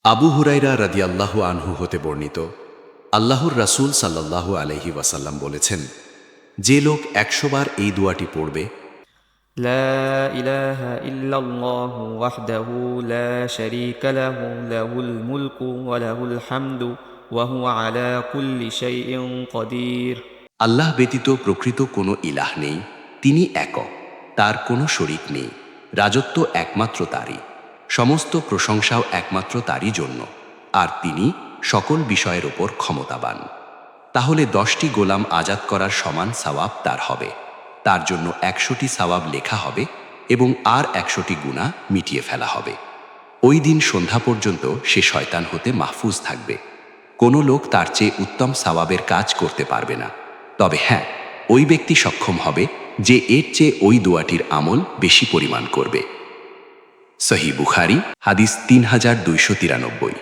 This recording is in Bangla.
আবু হুরাইরা রাদিয়াল্লাহু আনহু হতে বর্ণিত, আল্লাহর রাসূল সাল্লাল্লাহু আলাইহি ওয়াসাল্লাম বলেছেন, যে লোক ১০০ বার এই দোয়াটি পড়বে, لا إله إلا الله وحده لا شريك له له الملك وله الحمد وهو على كل شيء قدير। আল্লাহ ব্যতীত প্রকৃত কোনো ইলাহ নেই, তিনি একক, তার কোনো শরীক নেই, রাজত্ব একমাত্র তারই, সমস্ত প্রশংসাও একমাত্র তারই জন্য, আর তিনি সকল বিষয়ের ওপর ক্ষমতাবান। তাহলে ১০টি গোলাম আজাদ করার সমান সওয়াব তার হবে, তার জন্য ১০০টি সওয়াব লেখা হবে এবং আর ১০০টি গুনাহ মিটিয়ে ফেলা হবে। ওই দিন সন্ধ্যা পর্যন্ত সে শয়তান হতে মাহফুজ থাকবে। কোনো লোক তার চেয়ে উত্তম সওয়াবের কাজ করতে পারবে না। তবে হ্যাঁ, ওই ব্যক্তি সক্ষম হবে যে এর চেয়ে ওই দোয়াটির আমল বেশি পরিমাণ করবে। সহিহ বুখারী, হাদিস ৩২৯৩।